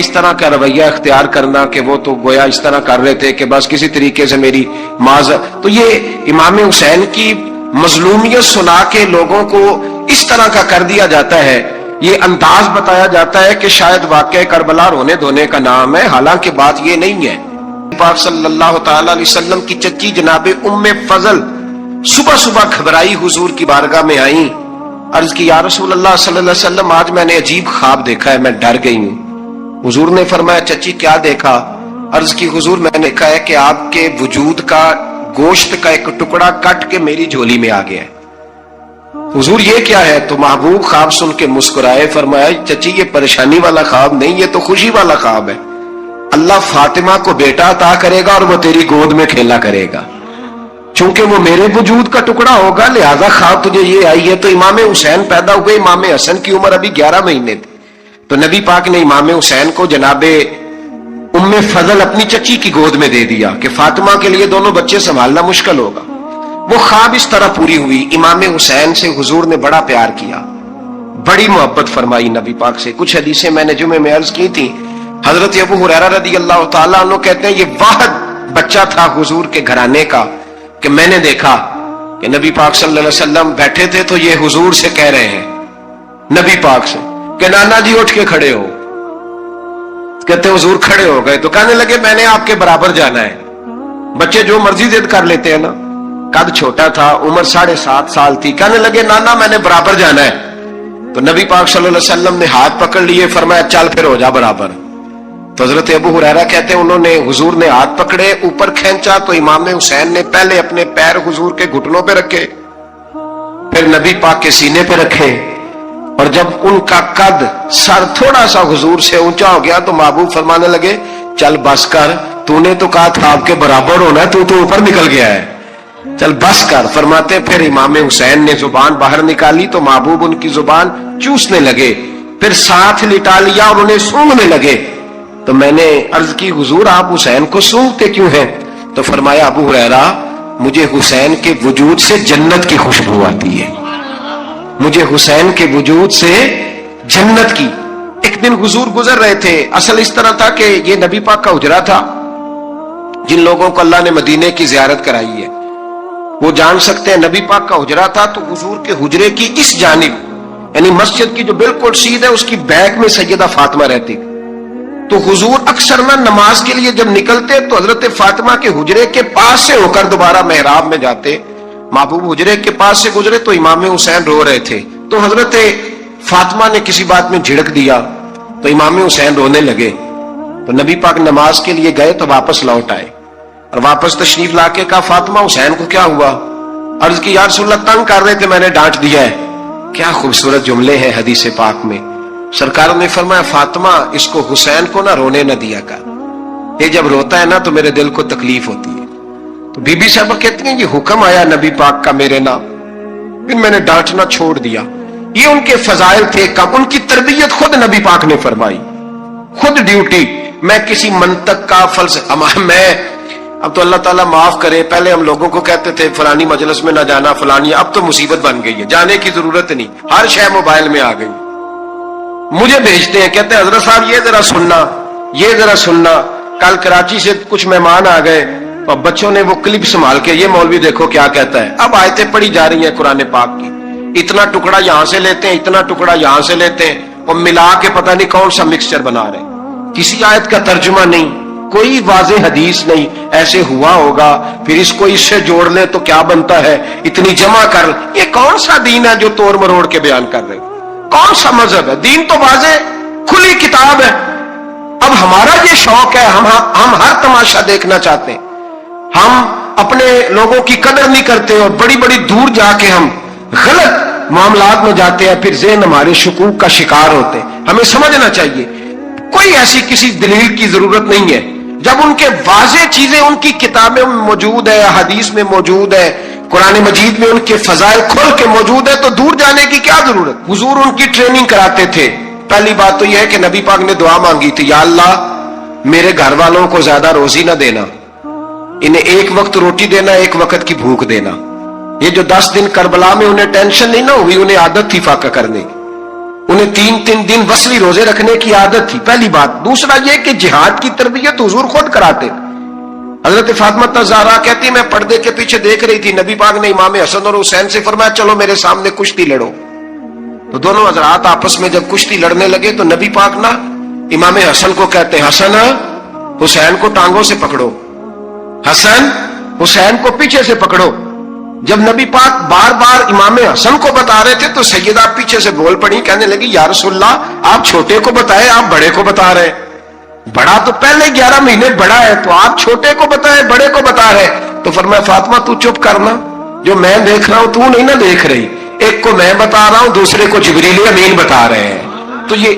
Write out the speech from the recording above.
इस तरह का रवैया इख्तियार करना कि वो तो गोया इस तरह कर रहे थे कि बस किसी तरीके से मेरी तो ये इमाम हुसैन की मजलूमियत सुना के लोगों को इस तरह का कर दिया जाता है। ये अंदाज बताया जाता है कि शायद वाकई करबला रोने धोने का नाम है, हालांकि बात ये नहीं है। पाक सल्लल्लाहु तआला अलैहि वसल्लम की चच्ची जनाबे उम्मे फजल सुबह सुबह घबराई हुजूर की बारगाह में आई, अर्ज की या रसूल अल्लाह सल्लल्लाहु अलैहि वसल्लम आज मैंने अजीब ख्वाब देखा है, मैं डर गई हूँ। हुजूर ने फरमाया चच्ची क्या देखा? अर्ज की हुजूर मैंने देखा है कि आपके वजूद का गोश्त का एक टुकड़ा कट के मेरी झोली में आ गया है। हुजूर ये क्या है? तो महबूब ख्वाब सुन के मुस्कुराए, फरमाया चच्ची ये परेशानी वाला ख्वाब नहीं, ये तो खुशी वाला ख्वाब है। अल्लाह फातिमा को बेटा अता करेगा और वो तेरी गोद में खेला करेगा। चूंकि वो मेरे वजूद का टुकड़ा होगा लिहाजा ख्वाब तुझे ये आई है। तो इमाम हुसैन पैदा हुए, इमाम हसन की उम्र अभी 11 महीने थी। तो नबी पाक ने इमाम हुसैन को जनाबे उम्मे फजल अपनी चच्ची की गोद में दे दिया कि फातिमा के लिए दोनों बच्चे संभालना मुश्किल होगा। वो ख्वाब इस तरह पूरी हुई। इमाम हुसैन से हुजूर ने बड़ा प्यार किया, बड़ी मोहब्बत फरमाई नबी पाक से। कुछ हदीसें मैंने जुमे में अर्ज की थी। हजरत अबू हुरैरा रदी अल्लाह तआला अन्हु कहते हैं ये वाहिद बच्चा था हुजूर के घराने का कि मैंने देखा कि नबी पाक सल्लल्लाहु अलैहि वसल्लम बैठे थे तो ये हुजूर से कह रहे हैं नबी पाक से कि नाना जी उठ के खड़े हो। कहते हुजूर खड़े हो गए तो कहने लगे मैंने आपके बराबर जाना है। बच्चे जो मर्जी जिद कर लेते हैं ना। कद छोटा था, उम्र 7.5 साल थी। कहने लगे नाना मैंने बराबर जाना है। तो नबी पाक सल्लल्लाहु अलैहि वसल्लम ने हाथ पकड़ लिए, फरमाया चल फिर हो जा बराबर। तो हजरत अबू हुरैरा कहते हैं उन्होंने हुजूर ने हाथ पकड़े, ऊपर खींचा तो इमाम हुसैन ने पहले अपने पैर हुजूर के घुटनों पे रखे, फिर नबी पाक के सीने पे रखे, और जब उनका कद सर थोड़ा सा हुजूर से ऊंचा हो गया तो महबूब फरमाने लगे चल बस कर, तूने तो कहा था आपके बराबर होना, तू तो ऊपर निकल गया है, चल बस कर। फरमाते फिर इमाम हुसैन ने जुबान बाहर निकाली तो महबूब उनकी जुबान चूसने लगे, फिर साथ लिटा लिया और उन्हें सूंघने लगे। तो मैंने अर्ज की हुजूर आप हुसैन को सूंघते क्यों हैं? तो फरमाया अबू हुरैरा मुझे हुसैन के वजूद से जन्नत की खुशबू आती है, मुझे हुसैन के वजूद से जन्नत की। एक दिन हुजूर गुजर रहे थे। असल इस तरह था कि ये नबी पाक का हुजरा था। जिन लोगों को अल्लाह ने मदीने की जियारत कराई है वो जान सकते हैं नबी पाक का हुजरा था। तो हुजूर के हुजरे की इस जानिब यानी मस्जिद की जो बिल्कुल सीध है उसकी बैक में सैयदा फातिमा रहती। तो हुजूर अक्सर ना नमाज के लिए जब निकलते तो हजरत फातिमा के हुजरे के पास से होकर दोबारा मेहराब में जाते। महबूब हुजरे के पास से गुजरे तो इमाम हुसैन रो रहे थे। तो हजरत फातिमा ने किसी बात में झिड़क दिया तो इमाम हुसैन रोने लगे। तो नबी पाक नमाज के लिए गए तो वापस लौट आए और वापस तशरीफ लाके कहा फातिमा हुसैन को क्या हुआ? अर्ज की या रसूल अल्लाह तंग कर रहे थे, मैंने डांट दिया है। क्या खूबसूरत जुमले हैं हदीस पाक में। सरकार ने फरमाया फातिमा इसको हुसैन को ना रोने न दिया कर, ये जब रोता है ना तो मेरे दिल को तकलीफ होती है। तो बीबी साहब कहती हैं ये हुक्म आया नबी पाक का मेरे नाम, फिर मैंने डांटना छोड़ दिया। ये उनके फजाइल थे कम, उनकी तरबियत खुद नबी पाक ने फरमाई, खुद ड्यूटी। मैं किसी मंतक का मैं अब तो अल्लाह ताला माफ करे, पहले हम लोगों को कहते थे फलानी मजलिस में ना जाना फलानी, अब तो मुसीबत बन गई है, जाने की जरूरत नहीं, हर शय मोबाइल में आ गई। मुझे भेजते हैं कहते हैं हजरत साहब ये जरा सुनना, ये जरा सुनना। कल कराची से कुछ मेहमान आ गए और बच्चों ने वो क्लिप संभाल के ये मौलवी देखो क्या कहता है। अब आयतें पढ़ी जा रही हैं कुरान पाक की, इतना टुकड़ा यहां से लेते हैं, इतना टुकड़ा यहां से लेते हैं और मिला के पता नहीं कौन सा मिक्सचर बना रहे हैं। किसी आयत का तर्जुमा नहीं, कोई वाज़े हदीस नहीं, ऐसे हुआ होगा फिर इसको इससे जोड़ ले तो क्या बनता है, इतनी जमा कर। ये कौन सा दीन है जो तोड़ मरोड़ के बयान कर रहे? कौन सा मजहब है? दीन तो वाज़े खुली किताब है। अब हमारा ये शौक है, हम हर तमाशा देखना चाहते हैं, हम अपने लोगों की कदर नहीं करते और बड़ी बड़ी दूर जाके हम गलत मामलात में जाते हैं, फिर ज़हन हमारे शकूक का शिकार होते हैं। हमें समझना चाहिए कोई ऐसी किसी दलील की जरूरत नहीं है। जब उनके वाज़े चीजें उनकी किताबें में मौजूद है, हदीस में मौजूद है, कुरान मजीद में उनके फजाइल खुल के मौजूद है, तो दूर जाने की क्या जरूरत। हुजूर उनकी ट्रेनिंग कराते थे। पहली बात तो यह है कि नबी पाक ने दुआ मांगी थी, या अल्लाह मेरे घर वालों को ज्यादा रोजी ना देना, इन्हें एक वक्त रोटी देना, एक वक्त की भूख देना। ये जो 10 दिन करबला में उन्हें टेंशन नहीं ना हुई, उन्हें आदत थी फाका करने की। انہیں 3 दिन वसली रोजे रखने की आदत थी, पहली बात। दूसरा ये कि जिहाद की तरबियत हुजूर खुद कराते। हजरत फातिमा ज़हरा कहती मैं पर्दे के पीछे देख रही थी, नबी पाक ने इमाम हसन और हुसैन से फरमाया चलो मेरे सामने कुश्ती लड़ो। तो दोनों हजरात आपस में जब कुश्ती लड़ने लगे तो नबी पाक ना इमाम हसन को कहते हैं हसन हुसैन को टांगों से पकड़ो, हसन हुसैन को पीछे से पकड़ो। जब नबी पाक बार बार इमाम हसन को बता रहे थे तो सैयदा पीछे से बोल पड़ी, कहने लगी या रसूलल्लाह आप छोटे को बताए, आप बड़े को बता रहे। बड़ा तो पहले 11 महीने बड़ा है, तो आप छोटे को बताए बड़े को बता रहे। तो फरमाया फातिमा तू चुप करना, जो मैं देख रहा हूं तू नहीं ना देख रही। एक को मैं बता रहा हूं, दूसरे को जिब्रील अमीन बता रहे हैं। तो ये